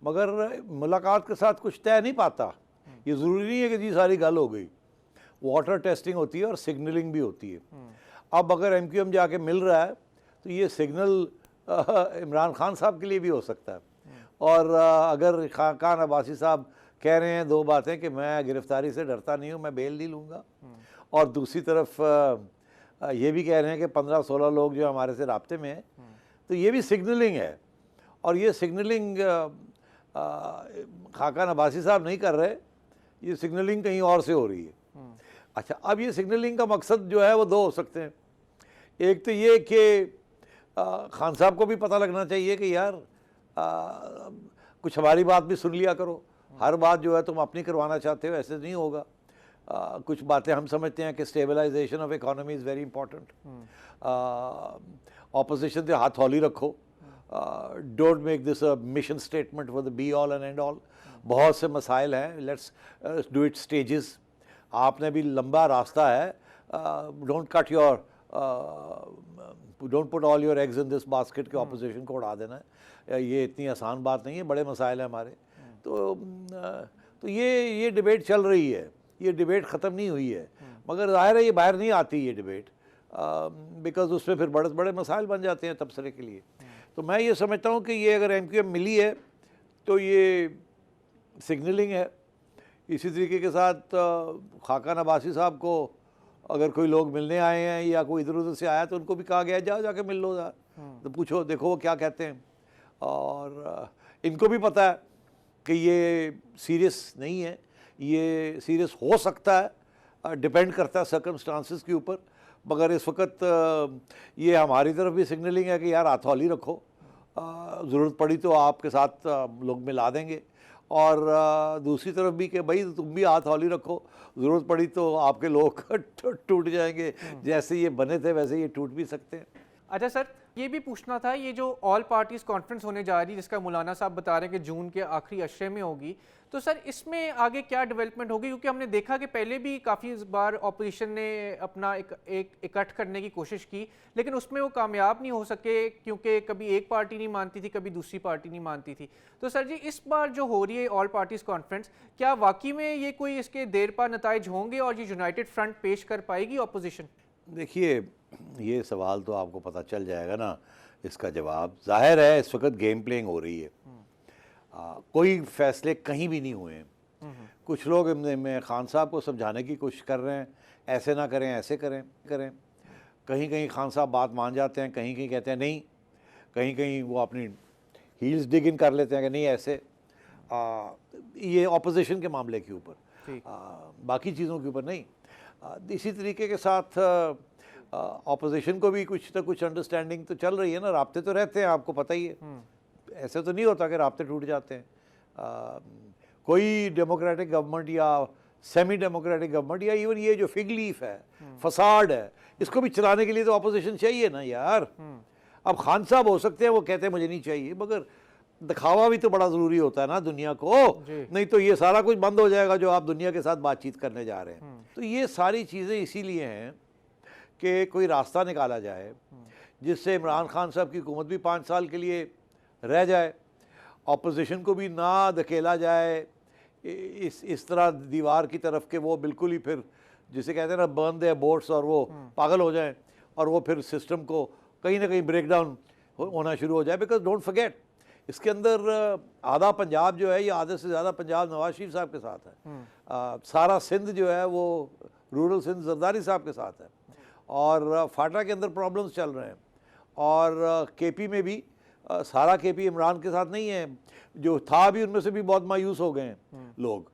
मगर मुलाकात के साथ कुछ तय नहीं पाता। ये ज़रूरी नहीं है कि जी सारी गल हो गई, वाटर टेस्टिंग होती है और सिग्नलिंग भी होती है। अब अगर MQM जाके मिल रहा है तो ये सिग्नल इमरान खान साहब के लिए भी हो सकता है, और अगर खान अब्बासी साहब कह रहे हैं दो बातें कि मैं गिरफ्तारी से डरता नहीं हूँ, मैं बेल नहीं लूँगा, और दूसरी तरफ ये भी कह रहे हैं कि 15-16 लोग जो हमारे से राब्ते में हैं। तो ये भी सिग्नलिंग है, और ये सिग्नलिंग खाका नबासी साहब नहीं कर रहे, ये सिग्नलिंग कहीं और से हो रही है। अच्छा, अब ये सिग्नलिंग का मकसद जो है वो दो हो सकते हैं। एक तो ये कि खान साहब को भी पता लगना चाहिए कि यार कुछ हमारी बात भी सुन लिया करो, हर बात जो है तुम अपनी करवाना चाहते हो, ऐसे नहीं होगा। कुछ बातें हम समझते हैं कि stabilisation of economy is very important, opposition से हाथ हौली रखो, don't make this a mission statement for the be all and end all. बहुत से मसाइल हैं, लेट्स डू इट स्टेजेस। आपने भी लंबा रास्ता है, don't cut your don't put all your eggs in this basket के ऑपोजिशन को उड़ा देना है, ये इतनी आसान बात नहीं है, बड़े मसाइल हैं हमारे। तो ये डिबेट चल रही है, ये डिबेट ख़त्म नहीं हुई है, मगर ज़ाहिर है ये बाहर नहीं आती ये डिबेट, बिकॉज उसमें फिर बड़े बड़े मसाइल बन जाते हैं तबसरे के लिए। तो मैं ये समझता हूँ कि ये अगर MQM मिली है तो ये सिग्नलिंग है। इसी तरीके के साथ खाका नबासी साहब को अगर कोई लोग मिलने आए हैं या कोई इधर उधर से आया तो उनको भी कहा गया जाओ जाके मिल लो, तो पूछो, देखो वो क्या कहते हैं। और इनको भी पता है कि ये सीरियस नहीं है, ये सीरियस हो सकता है, डिपेंड करता है सर्कमस्टांसिस के ऊपर, मगर इस वक्त ये हमारी तरफ भी सिग्नलिंग है कि यार हथौली रखो, ज़रूरत पड़ी तो आपके साथ लोग मिला देंगे, और दूसरी तरफ भी कि भाई तुम भी हाथ हौली रखो, ज़रूरत पड़ी तो आपके लोग टूट जाएंगे, जैसे ये बने थे वैसे ये टूट भी सकते हैं। अच्छा सर, ये भी पूछना था, ये जो ऑल पार्टीज कॉन्फ्रेंस होने जा रही है जिसका मौलाना साहब बता रहे हैं कि जून के आखिरी अशरे में होगी, तो सर इसमें आगे क्या डेवलपमेंट होगी? क्योंकि हमने देखा कि पहले भी काफ़ी बार ऑपोजिशन ने अपना एक इकट्ठ करने की कोशिश की, लेकिन उसमें वो कामयाब नहीं हो सके, क्योंकि कभी एक पार्टी नहीं मानती थी, कभी दूसरी पार्टी नहीं मानती थी। तो सर जी, इस बार जो हो रही है ऑल पार्टीज कॉन्फ्रेंस, क्या वाकई में ये कोई इसके देर पा नताइज होंगे और ये यूनाइटेड फ्रंट पेश कर पाएगी ऑपोजिशन? देखिए, ये सवाल तो आपको पता चल जाएगा ना, इसका जवाब जाहिर है इस वक्त गेम प्लेइंग हो रही है, कोई फैसले कहीं भी नहीं हुए हैं। कुछ लोग में खान साहब को समझाने की कोशिश कर रहे हैं, ऐसे ना करें, ऐसे करें। कहीं कहीं खान साहब बात मान जाते हैं, कहीं कहीं कहते हैं नहीं, कहीं कहीं वो अपनी हील्स डिग इन कर लेते हैं कि नहीं ऐसे। ये ऑपोजिशन के मामले के ऊपर, बाकी चीज़ों के ऊपर नहीं। इसी तरीके के साथ ऑपोजिशन को भी कुछ ना कुछ अंडरस्टैंडिंग तो चल रही है ना, राब्ते तो रहते हैं, आपको पता ही है, ऐसे तो नहीं होता कि राब्ते टूट जाते हैं। कोई डेमोक्रेटिक गवर्नमेंट या सेमी डेमोक्रेटिक गवर्नमेंट या इवन ये जो फिग लीफ है, फसाड है, इसको भी चलाने के लिए तो ऑपोजिशन चाहिए ना यार। अब खान साहब हो सकते हैं वो कहते हैं मुझे नहीं चाहिए, मगर दिखावा भी तो बड़ा ज़रूरी होता है ना दुनिया को, नहीं तो ये सारा कुछ बंद हो जाएगा जो आप दुनिया के साथ बातचीत करने जा रहे हैं। तो ये सारी चीज़ें इसीलिए हैं कि कोई रास्ता निकाला जाए जिससे इमरान खान साहब की हुकूमत भी 5 साल के लिए रह जाए, ऑपोजिशन को भी ना धकेला जाए इस तरह दीवार की तरफ के वो बिल्कुल ही फिर जिसे कहते हैं ना बर्न देयर बोट्स, और वो पागल हो जाएं और वो फिर सिस्टम को कहीं ना कहीं ब्रेक डाउन होना शुरू हो जाए। बिकॉज डोंट फॉरगेट, इसके अंदर आधा पंजाब जो है, ये आधे से ज़्यादा पंजाब नवाज शरीफ साहब के साथ है, सारा सिंध जो है वो रूरल सिंध जरदारी साहब के साथ है, और फाटा के अंदर प्रॉब्लम्स चल रहे हैं, और KP में भी सारा KP इमरान के साथ नहीं है, जो था भी उनमें से भी बहुत मायूस हो गए हैं लोग।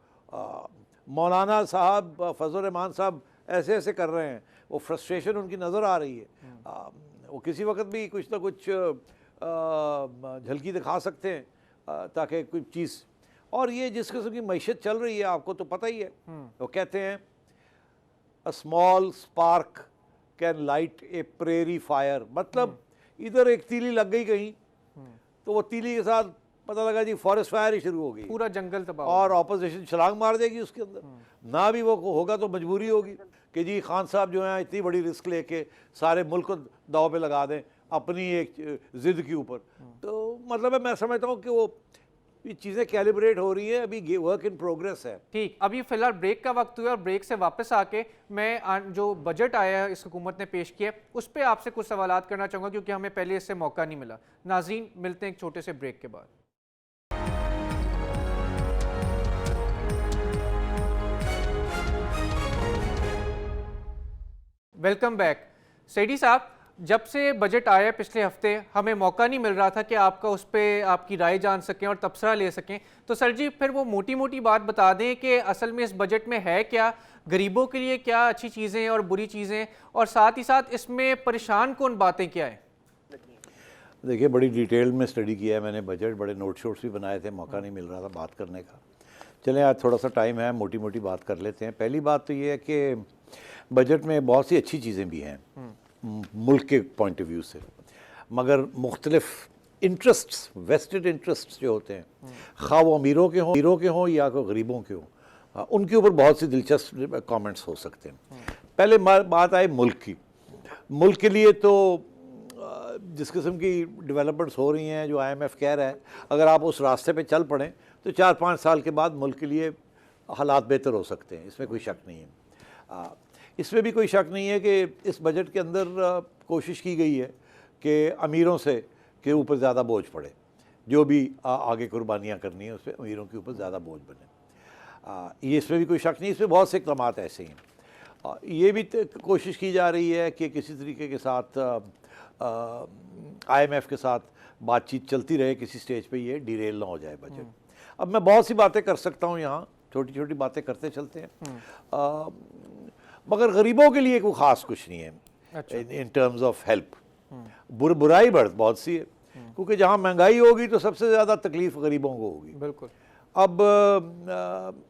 मौलाना साहब, फजल रहमान साहब ऐसे ऐसे कर रहे हैं, वो फ्रस्ट्रेशन उनकी नज़र आ रही है, वो किसी वक्त भी कुछ ना कुछ झलकी दिखा सकते हैं ताकि कुछ चीज़। और ये जिस किस्म की मैशत चल रही है आपको तो पता ही है, वो कहते हैं a small spark can light A prairie fire, मतलब इधर एक तीली लग गई कहीं तो वो तीली के साथ पता लगा जी फॉरेस्ट फायर ही शुरू हो गई, पूरा जंगल तबाह, और ऑपोजिशन छलांग मार देगी उसके अंदर। ना भी वो होगा तो मजबूरी होगी कि जी खान साहब जो है इतनी बड़ी रिस्क लेके सारे मुल्क को दाव पे लगा दें अपनी एक जिद के ऊपर। तो मतलब है मैं समझता हूँ कि वो ये चीज़ें कैलिब्रेट हो रही है, अभी वर्क इन प्रोग्रेस है। ठीक, अभी फिलहाल ब्रेक का वक्त हुआ और ब्रेक से वापस आके मैं जो बजट आया है इस हुकूमत ने पेश किया उस पर आपसे कुछ सवालात करना चाहूँगा, क्योंकि हमें पहले इससे मौका नहीं मिला। नाज़रीन, मिलते हैं एक छोटे से ब्रेक के बाद। Welcome back. सईदी साहब, जब से बजट आया पिछले हफ्ते हमें मौका नहीं मिल रहा था कि आपका उस पर आपकी राय जान सकें और तबसरा ले सकें, तो सर जी फिर वो मोटी मोटी बात बता दें कि असल में इस बजट में है क्या, गरीबों के लिए क्या अच्छी चीज़ें और बुरी चीज़ें, और साथ ही साथ इसमें परेशान कौन बातें क्या है। देखिए, बड़ी डिटेल में स्टडी किया है मैंने बजट, बड़े नोट शोट्स भी बनाए थे, मौका नहीं मिल रहा था बात करने का। चलें आज थोड़ा सा टाइम है, मोटी मोटी बात कर लेते हैं। पहली बात तो ये है कि बजट में बहुत सी अच्छी चीज़ें भी हैं मुल्क के पॉइंट ऑफ व्यू से, मगर मुख्तलिफ इंटरेस्ट्स, वेस्टेड इंटरेस्ट्स जो होते हैं, खा वो अमीरों के हों या कोई गरीबों के हों, उनके ऊपर बहुत सी दिलचस्प कमेंट्स हो सकते हैं। पहले बात आई मुल्क की। मुल्क के लिए तो जिस किस्म की डेवलपमेंट्स हो रही हैं, जो IMF कह रहा है, अगर आप उस रास्ते पे चल पड़ें तो 4-5 साल के बाद मुल्क के लिए हालात बेहतर हो सकते हैं, इसमें कोई शक नहीं है। इसमें भी कोई शक नहीं है कि इस बजट के अंदर कोशिश की गई है कि अमीरों से के ऊपर ज़्यादा बोझ पड़े, जो भी आगे कुर्बानियाँ करनी है उस पर अमीरों के ऊपर ज़्यादा बोझ बने। ये इसमें भी कोई शक नहीं, इसमें बहुत से इक़दाम ऐसे हैं। ये भी कोशिश की जा रही है कि किसी तरीके के साथ IMF के साथ बातचीत चलती रहे, किसी स्टेज पे ये डिरेल ना हो जाए बजट। अब मैं बहुत सी बातें कर सकता हूँ यहाँ, छोटी छोटी बातें करते चलते हैं, मगर गरीबों के लिए कोई ख़ास कुछ नहीं है। अच्छा। इन टर्म्स ऑफ हेल्प बुराई बहुत सी है, क्योंकि जहाँ महंगाई होगी तो सबसे ज़्यादा तकलीफ़ गरीबों को होगी। बिल्कुल। अब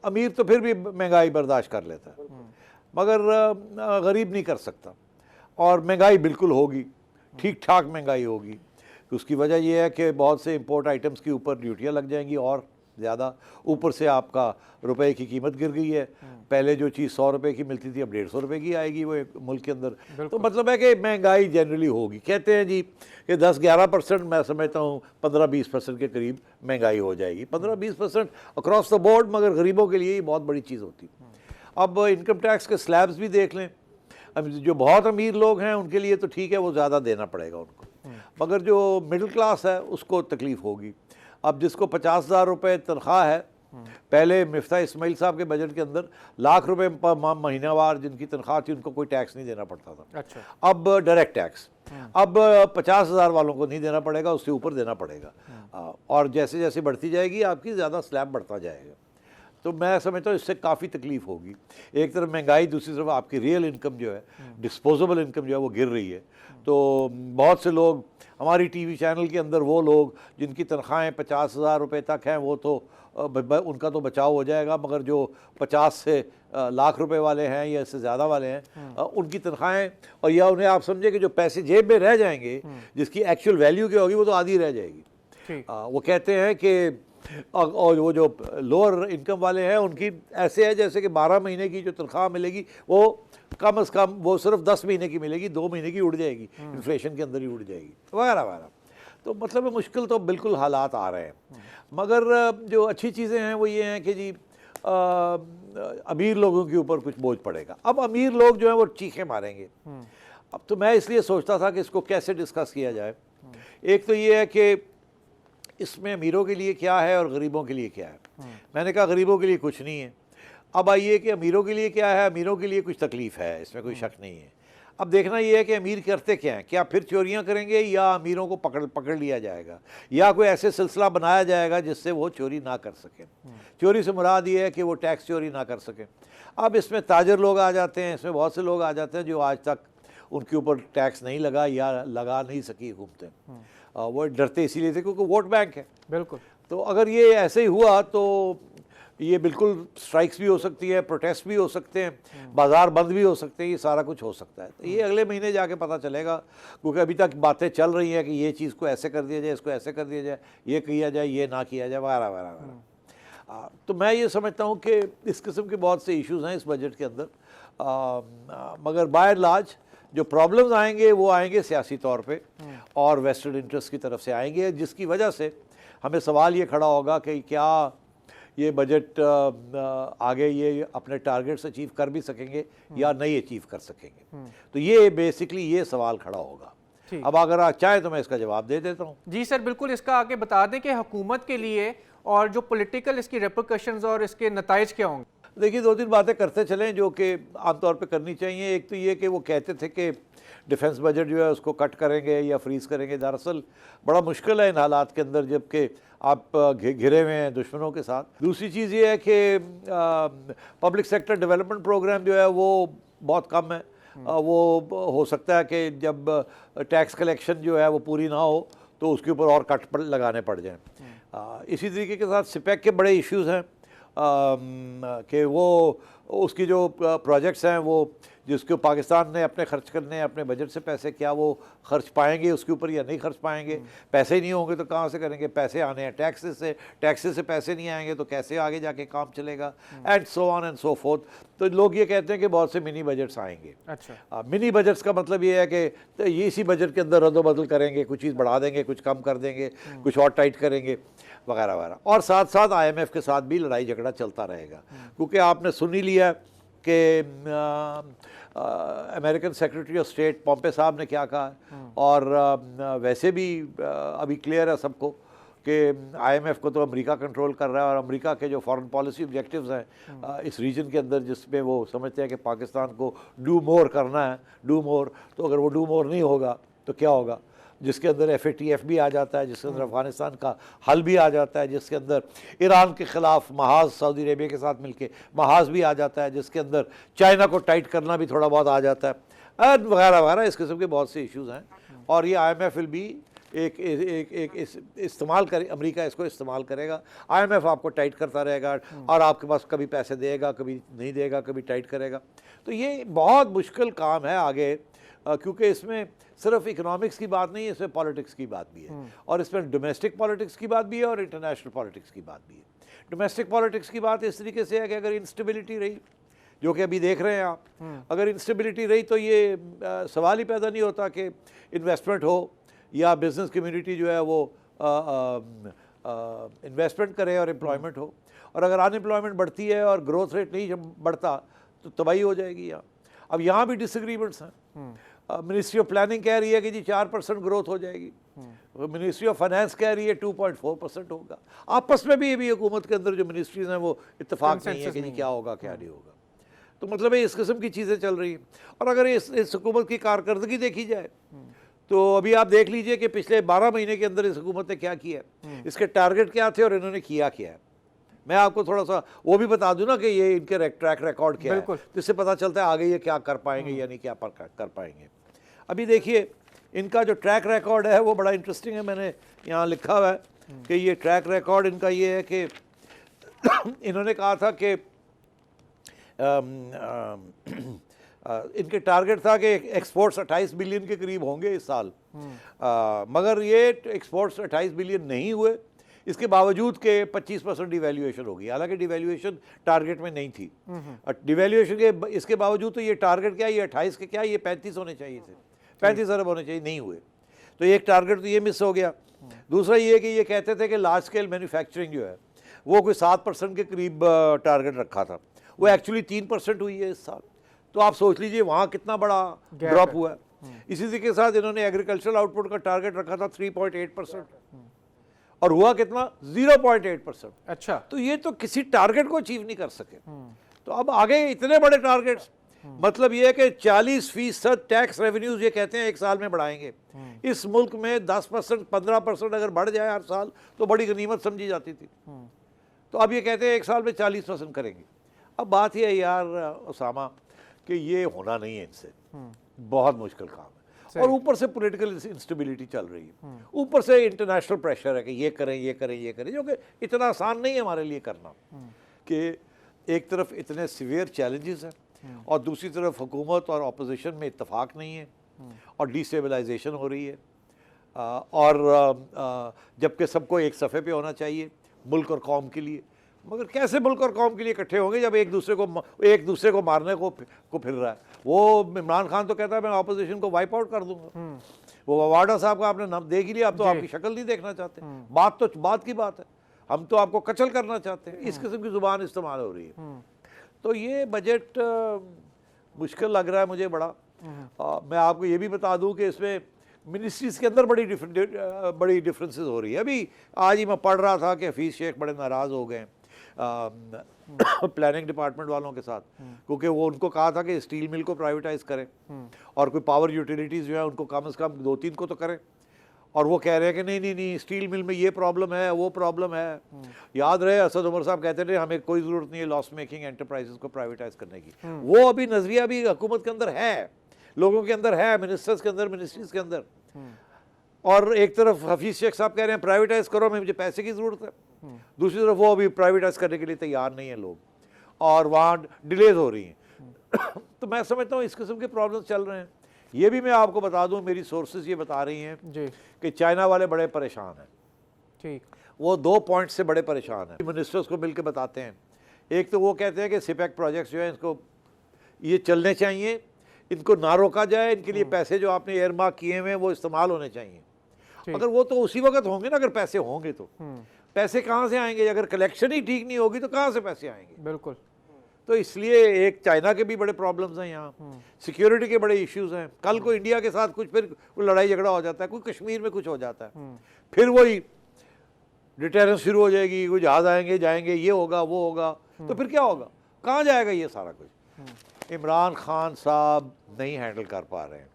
अमीर तो फिर भी महंगाई बर्दाश्त कर लेता है, मगर गरीब नहीं कर सकता, और महंगाई बिल्कुल होगी, ठीक ठाक महंगाई होगी। उसकी वजह यह है कि बहुत से इंपोर्ट आइटम्स के ऊपर ड्यूटियाँ लग जाएंगी और ज़्यादा, ऊपर से आपका रुपए की कीमत गिर गई है। पहले जो चीज़ 100 रुपये की मिलती थी अब 150 रुपये की आएगी वो मुल्क के अंदर। तो मतलब है कि महंगाई जनरली होगी। कहते हैं जी कि 10-11%, मैं समझता हूँ 15-20% के करीब महंगाई हो जाएगी, 15-20% अक्रॉस द बोर्ड, मगर गरीबों के लिए ये बहुत बड़ी चीज़ होती है। अब इनकम टैक्स के स्लैब्स भी देख लें, अब जो बहुत अमीर लोग हैं उनके लिए तो ठीक है, वो ज़्यादा देना पड़ेगा उनको, मगर जो मिडिल क्लास है उसको तकलीफ़ होगी। अब जिसको 50,000 रुपये तनख्वाह है, पहले मिफ्ता इस्माइल साहब के बजट के अंदर लाख रुपए महीनावार जिनकी तनख्वाह थी उनको कोई टैक्स नहीं देना पड़ता था। अच्छा। अब डायरेक्ट टैक्स अब 50,000 वालों को नहीं देना पड़ेगा, उससे ऊपर देना पड़ेगा, और जैसे जैसे बढ़ती जाएगी आपकी ज़्यादा स्लैब बढ़ता जाएगा। तो मैं समझता हूँ इससे काफ़ी तकलीफ़ होगी। एक तरफ महंगाई, दूसरी तरफ आपकी रियल इनकम जो है, डिस्पोजेबल इनकम जो है वो गिर रही है। तो बहुत से लोग हमारी टीवी चैनल के अंदर, वो लोग जिनकी तनख्वाहें 50,000 रुपये तक हैं वो तो उनका तो बचाव हो जाएगा, मगर जो 50 से लाख रुपए वाले हैं या इससे ज़्यादा वाले हैं, उनकी तनख्वाहें, और या उन्हें आप समझे कि जो पैसे जेब में रह जाएंगे जिसकी एक्चुअल वैल्यू क्या होगी वो तो आधी रह जाएगी। वो कहते हैं कि और वो जो लोअर इनकम वाले हैं उनकी ऐसे है जैसे कि 12 महीने की जो तनख्वाह मिलेगी वो कम से कम वो सिर्फ 10 महीने की मिलेगी, 2 महीने की उड़ जाएगी, इन्फ्लेशन के अंदर ही उड़ जाएगी, वगैरह वगैरह। तो मतलब मुश्किल तो बिल्कुल हालात आ रहे हैं, मगर जो अच्छी चीज़ें हैं वो ये हैं कि जी अमीर लोगों के ऊपर कुछ बोझ पड़ेगा। अब अमीर लोग जो हैं वो चीखें मारेंगे। अब तो मैं इसलिए सोचता था कि इसको कैसे डिस्कस किया जाए। एक तो ये है कि इसमें अमीरों के लिए क्या है और गरीबों के लिए क्या है। मैंने कहा गरीबों के लिए कुछ नहीं है। अब आइए कि अमीरों के लिए क्या है। अमीरों के लिए कुछ तकलीफ़ है, इसमें कोई शक नहीं है। अब देखना ये है कि अमीर करते क्या हैं, क्या फिर चोरियां करेंगे या अमीरों को पकड़ लिया जाएगा, या कोई ऐसे सिलसिला बनाया जाएगा जिससे वो चोरी ना कर सकें। चोरी से मुराद ये है कि वो टैक्स चोरी ना कर सकें। अब इसमें ताजर लोग आ जाते हैं, इसमें बहुत से लोग आ जाते हैं जो आज तक उनके ऊपर टैक्स नहीं लगा या लगा नहीं सकी हुकूमतें। वो डरते इसीलिए थे क्योंकि वोट बैंक है। बिल्कुल। तो अगर ये ऐसे ही हुआ तो ये बिल्कुल स्ट्राइक्स भी हो सकती है, प्रोटेस्ट भी हो सकते हैं, बाज़ार बंद भी हो सकते हैं, ये सारा कुछ हो सकता है। तो ये अगले महीने जाके पता चलेगा, क्योंकि अभी तक बातें चल रही हैं कि ये चीज़ को ऐसे कर दिया जाए, इसको ऐसे कर दिया जाए, ये किया जाए, ये ना किया जाए, वगैरह वगैरह। तो मैं ये समझता हूँ कि इस किस्म के बहुत से इश्यूज़ हैं इस बजट के अंदर, मगर बाय एंड लार्ज जो प्रॉब्लम्स आएंगे वो आएंगे सियासी तौर पे और वेस्टेड इंटरेस्ट की तरफ से आएंगे, जिसकी वजह से हमें सवाल ये खड़ा होगा कि क्या ये बजट आगे ये अपने टारगेट्स अचीव कर भी सकेंगे या नहीं अचीव कर सकेंगे। तो ये बेसिकली ये सवाल खड़ा होगा। अब अगर आप चाहें तो मैं इसका जवाब दे देता हूँ। जी सर, बिल्कुल। इसका आगे बता दें कि हुकूमत के लिए और जो पॉलिटिकल इसकी रेपरकशंस और इसके नताइज क्या होंगे। देखिए 2-3 बातें करते चलें जो कि आमतौर पे करनी चाहिए। एक तो ये कि वो कहते थे कि डिफेंस बजट जो है उसको कट करेंगे या फ्रीज करेंगे। दरअसल बड़ा मुश्किल है इन हालात के अंदर जबकि आप घिरे हुए हैं दुश्मनों के साथ। दूसरी चीज़ ये है कि पब्लिक सेक्टर डेवलपमेंट प्रोग्राम जो है वो बहुत कम है। वो हो सकता है कि जब टैक्स कलेक्शन जो है वो पूरी ना हो तो उसके ऊपर और कट लगाने पड़ जाएं। इसी तरीके के साथ सिपेक के बड़े इश्यूज़ हैं कि वो उसकी जो प्रोजेक्ट्स हैं वो जिसके पाकिस्तान ने अपने खर्च करने अपने बजट से पैसे क्या वो खर्च पाएंगे उसके ऊपर या नहीं खर्च पाएंगे। पैसे ही नहीं होंगे तो कहाँ से करेंगे। पैसे आने हैं टैक्सेस से पैसे नहीं आएंगे तो कैसे आगे जाके काम चलेगा and so on and so fourth. तो लोग ये कहते हैं कि बहुत से मिनी बजट्स आएंगे। अच्छा, मिनी बजट्स का मतलब ये है कि तो ये इसी बजट के अंदर रद्दोबदल करेंगे, कुछ चीज़ बढ़ा देंगे, कुछ कम कर देंगे, कुछ और टाइट करेंगे वगैरह वगैरह। और साथ साथ IMF के साथ भी लड़ाई झगड़ा चलता रहेगा क्योंकि आपने सुन ही लिया कि अमेरिकन सेक्रेटरी ऑफ स्टेट पॉम्पे साहब ने क्या कहा और वैसे भी अभी क्लियर है सबको कि IMF को तो अमेरिका कंट्रोल कर रहा है और अमेरिका के जो फॉरेन पॉलिसी ऑब्जेक्टिव्स हैं इस रीजन के अंदर जिसमें वो समझते हैं कि पाकिस्तान को डू मोर करना है, डू मोर। तो अगर वो डू मोर नहीं होगा तो क्या होगा, जिसके अंदर FATF भी आ जाता है, जिसके अंदर अफ़गानिस्तान का हल भी आ जाता है, जिसके अंदर ईरान के ख़िलाफ़ महाज सऊदी अरेबिया के साथ मिलके महाज भी आ जाता है, जिसके अंदर चाइना को टाइट करना भी थोड़ा बहुत आ जाता है वगैरह वगैरह। इस किस्म के बहुत से इश्यूज़ हैं और ये IMF विल भी इस्तेमाल करे, अमेरिका इसको इस्तेमाल करेगा। IMF आपको टाइट करता रहेगा और आपके पास कभी पैसे देगा, कभी नहीं देगा, कभी टाइट करेगा। तो ये बहुत मुश्किल काम है आगे क्योंकि इसमें सिर्फ इकोनॉमिक्स की बात नहीं है, इसमें पॉलिटिक्स की बात भी है और इसमें डोमेस्टिक पॉलिटिक्स की बात भी है और इंटरनेशनल पॉलिटिक्स की बात भी है। डोमेस्टिक पॉलिटिक्स की बात इस तरीके से है कि अगर इंस्टेबिलिटी रही जो कि अभी देख रहे हैं आप, अगर इंस्टेबिलिटी रही तो ये सवाल ही पैदा नहीं होता कि इन्वेस्टमेंट हो या बिजनेस कम्युनिटी जो है वो इन्वेस्टमेंट करे और एम्प्लॉयमेंट हो। और अगर अनएम्प्लॉयमेंट बढ़ती है और ग्रोथ रेट नहीं बढ़ता तो तबाही हो जाएगी। यहाँ अब यहाँ भी डिसएग्रीमेंट्स हैं। मिनिस्ट्री ऑफ प्लानिंग कह रही है कि जी 4% ग्रोथ हो जाएगी, मिनिस्ट्री ऑफ फाइनेंस कह रही है 2.4% होगा। आपस में भी अभी हुकूमत के अंदर जो मिनिस्ट्रीज हैं वो इत्तेफाक नहीं है कि जी क्या होगा क्या नहीं होगा। तो मतलब है इस किस्म की चीज़ें चल रही हैं। और अगर इस हुकूमत की कारकर्दगी देखी जाए तो अभी आप देख लीजिए कि पिछले 12 महीने के अंदर इस हुकूमत ने क्या किया है, इसके टारगेट क्या थे और इन्होंने किया क्या है। मैं आपको थोड़ा सा वो भी बता दूं ना कि ये इनके ट्रैक रिकॉर्ड क्या है, तो इससे पता चलता है आगे ये क्या कर पाएंगे या नहीं क्या कर पाएंगे। अभी देखिए इनका जो ट्रैक रिकॉर्ड है वो बड़ा इंटरेस्टिंग है। मैंने यहाँ लिखा हुआ है कि ये ट्रैक रिकॉर्ड इनका ये है कि इन्होंने कहा था कि इनके टारगेट था कि एक्सपोर्ट्स 28 बिलियन के करीब होंगे इस साल, मगर ये एक्सपोर्ट्स 28 बिलियन नहीं हुए। इसके बावजूद के 25% डिवैल्यूएशन होगी, हालांकि डिवैल्यूएशन टारगेट में नहीं थी। डिवैल्यूएशन के इसके बावजूद तो ये टारगेट क्या, ये 28 के क्या, ये 35 होने चाहिए थे, 35 अरब होने चाहिए, नहीं हुए। तो एक टारगेट तो ये मिस हो गया। दूसरा ये कि ये कहते थे कि लार्ज स्केल मैन्युफैक्चरिंग जो है वो कोई 7% के करीब टारगेट रखा था, वो एक्चुअली 3% हुई है इस साल। तो आप सोच लीजिए वहाँ कितना बड़ा ड्रॉप हुआ है। इसी के साथ इन्होंने एग्रीकल्चरल आउटपुट का टारगेट रखा था 3.8% और हुआ कितना, 0.8%। अच्छा, तो ये तो किसी टारगेट को अचीव नहीं कर सके। तो अब आगे इतने बड़े टारगेट्स, मतलब ये है कि 40% टैक्स रेवेन्यूज ये कहते हैं एक साल में बढ़ाएंगे। इस मुल्क में 10% 15% अगर बढ़ जाए हर साल तो बड़ी गनीमत समझी जाती थी। तो अब ये कहते हैं एक साल में 40% करेंगे। अब बात यह है यार उसामा कि ये होना नहीं है इनसे, बहुत मुश्किल काम है। और ऊपर से पॉलिटिकल इंस्टेबिलिटी चल रही है, ऊपर से इंटरनेशनल प्रेशर है कि ये करें ये करें ये करें, जो कि इतना आसान नहीं है हमारे लिए करना कि एक तरफ इतने सिवियर चैलेंजेस हैं और दूसरी तरफ हुकूमत और अपोजिशन में इत्तेफाक नहीं है और डिस्टेबलाइजेशन हो रही है। और जबकि सबको एक सफ़े पे होना चाहिए मुल्क और कौम के लिए, मगर कैसे मुल्क और कौम के लिए इकट्ठे होंगे जब एक दूसरे को मारने को फिर रहा है। वो इमरान खान तो कहता है मैं अपोजिशन को वाइप आउट कर दूंगा। वो वाडा साहब का आपने नाम देख ही लिया, अब तो आपकी शक्ल नहीं देखना चाहते। बात तो बात की बात है, हम तो आपको कचल करना चाहते हैं। इस किस्म की जुबान इस्तेमाल हो रही है। तो ये बजट मुश्किल लग रहा है मुझे बड़ा। मैं आपको ये भी बता दूं कि इसमें मिनिस्ट्रीज़ के अंदर बड़ी डिफरेंसेस हो रही है। अभी आज ही मैं पढ़ रहा था कि हफीज़ शेख बड़े नाराज़ हो गए प्लानिंग डिपार्टमेंट वालों के साथ, क्योंकि वो उनको कहा था कि स्टील मिल को प्राइवेटाइज करें और कोई पावर यूटिलिटीज़ जो है उनको कम से कम 2-3 को तो करें, और वो कह रहे हैं कि नहीं नहीं नहीं स्टील मिल में ये प्रॉब्लम है वो प्रॉब्लम है। याद रहे असद उमर साहब कहते थे हमें कोई ज़रूरत नहीं है लॉस मेकिंग एंटरप्राइजेस को प्राइवेटाइज करने की। वो अभी नजरिया भी हुकूमत के अंदर है, लोगों के अंदर है, मिनिस्टर्स के अंदर, मिनिस्ट्रीज के अंदर। और एक तरफ हफीज शेख साहब कह रहे हैं प्राइवेटाइज करो, मुझे पैसे की ज़रूरत है, दूसरी तरफ वो अभी प्राइवेटाइज करने के लिए तैयार नहीं है लोग, और वहाँ डिलेज हो रही हैं। तो मैं समझता हूँ इस किस्म के प्रॉब्लम चल रहे हैं। ये भी मैं आपको बता दूं, मेरी सोर्सेज ये बता रही हैं कि चाइना वाले बड़े परेशान हैं। ठीक, वो 2 पॉइंट से बड़े परेशान हैं। मिनिस्टर्स को मिलकर बताते हैं, एक तो वो कहते हैं कि सिपेक प्रोजेक्ट्स जो है इसको ये चलने चाहिए, इनको ना रोका जाए, इनके लिए पैसे जो आपने एयरमार्क किए हुए हैं वो इस्तेमाल होने चाहिए। अगर वो तो उसी वक्त होंगे ना, अगर पैसे होंगे तो पैसे कहाँ से आएंगे? अगर कलेक्शन ही ठीक नहीं होगी तो कहाँ से पैसे आएंगे? बिल्कुल। तो इसलिए एक चाइना के भी बड़े प्रॉब्लम्स हैं यहाँ, सिक्योरिटी के बड़े इश्यूज हैं। कल को इंडिया के साथ कुछ फिर कोई लड़ाई झगड़ा हो जाता है, कोई कश्मीर में कुछ हो जाता है, फिर वही डिटेरेंस शुरू हो जाएगी, कोई जहाज आएंगे जाएंगे, ये होगा वो होगा, तो फिर क्या होगा? कहाँ जाएगा ये सारा कुछ? इमरान खान साहब नहीं हैंडल कर पा रहे हैं,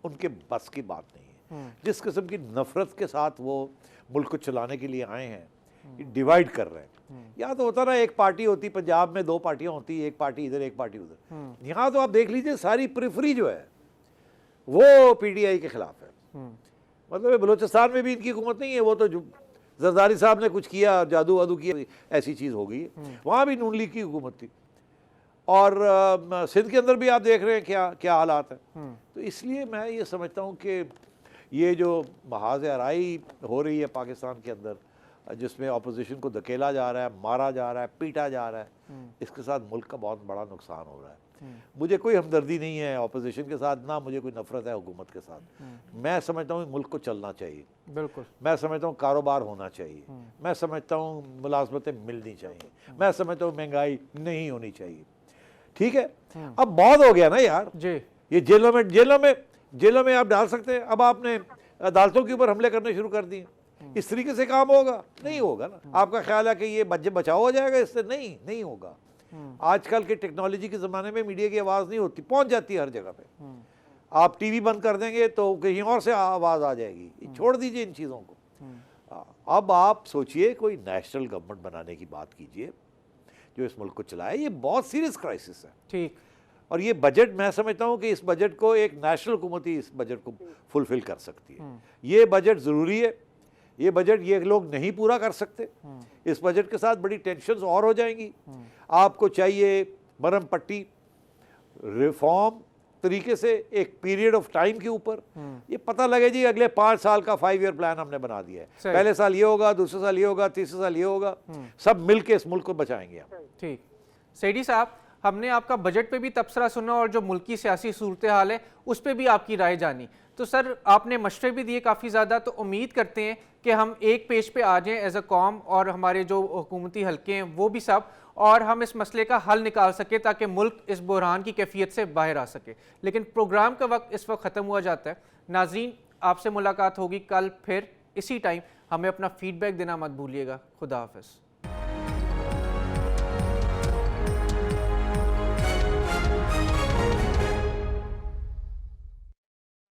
उनके बस की बात नहीं है। जिस किस्म की नफरत के साथ वो मुल्क को चलाने के लिए आए हैं, डिवाइड कर रहे हैं। यहाँ तो होता ना, एक पार्टी होती, पंजाब में 2 पार्टियां होती, एक पार्टी इधर एक पार्टी उधर। यहाँ तो आप देख लीजिए सारी प्रिफरी जो है वो पीटीआई के खिलाफ है। मतलब बलूचिस्तान में भी इनकी हुकूमत नहीं है, वो तो जरदारी साहब ने कुछ किया, जादू वादू किया, ऐसी चीज़ हो गई है। वहाँ भी नून लीग की हुकूमत थी, और सिंध के अंदर भी आप देख रहे हैं क्या क्या हालात है। तो इसलिए मैं ये समझता हूँ कि ये जो महाज आराई हो रही है पाकिस्तान के अंदर, जिसमें अपोजिशन को धकेला जा रहा है, मारा जा रहा है, पीटा जा रहा है, इसके साथ मुल्क का बहुत बड़ा नुकसान हो रहा है। मुझे कोई हमदर्दी नहीं है अपोजिशन के साथ, ना मुझे कोई नफरत है हुकूमत के साथ। मैं समझता हूँ मुल्क को चलना चाहिए, बिल्कुल। मैं समझता हूँ कारोबार होना चाहिए, मैं समझता हूँ मुलाजमतें मिलनी चाहिए, मैं समझता हूँ महंगाई नहीं होनी चाहिए। ठीक है, अब बहुत हो गया ना यार जी, ये जेलों में आप डाल सकते हैं, अब आपने अदालतों के ऊपर हमले करने शुरू कर दिए। इस तरीके से काम होगा? नहीं होगा ना। आपका ख्याल है कि ये बचाव हो जाएगा इससे? नहीं होगा। आजकल के टेक्नोलॉजी के ज़माने में मीडिया की आवाज़ नहीं होती, पहुंच जाती है हर जगह पे। आप टीवी बंद कर देंगे तो कहीं और से आवाज़ आ जाएगी। छोड़ दीजिए इन चीज़ों को। अब आप सोचिए कोई नेशनल गवर्नमेंट बनाने की बात कीजिए जो इस मुल्क को चलाए। ये बहुत सीरियस क्राइसिस है। ठीक। और ये बजट, मैं समझता हूँ कि इस बजट को एक नेशनल हुकूमत ही इस बजट को फुलफिल कर सकती है। ये बजट ज़रूरी है, ये बजट ये लोग नहीं पूरा कर सकते। इस बजट के साथ बड़ी टेंशन्स और हो जाएंगी। आपको चाहिए मरहम पट्टी, रिफॉर्म तरीके से, एक पीरियड ऑफ टाइम के ऊपर ये पता लगे जी अगले 5 साल का 5 ईयर प्लान हमने बना दिया है। पहले साल ये होगा, दूसरे साल ये होगा, तीसरे साल ये होगा, सब मिलके इस मुल्क को बचाएंगे हम। ठीक। सेठी साहब, हमने आपका बजट पे भी तबसरा सुना और जो मुल्क की सियासी सूरत हाल है उस पर भी आपकी राय जानी। तो सर आपने मशवरे भी दिए काफ़ी ज़्यादा, तो उम्मीद करते हैं कि हम एक पेज पे आ जाएं एज अ कौम, और हमारे जो हुकूमती हल्के हैं वो भी सब, और हम इस मसले का हल निकाल सके ताकि मुल्क इस बहरान की कैफियत से बाहर आ सके। लेकिन प्रोग्राम का वक्त इस वक्त ख़त्म हुआ जाता है। नाज़रीन, आपसे मुलाकात होगी कल फिर इसी टाइम। हमें अपना फीडबैक देना मत भूलिएगा। खुदा हाफ़िज़।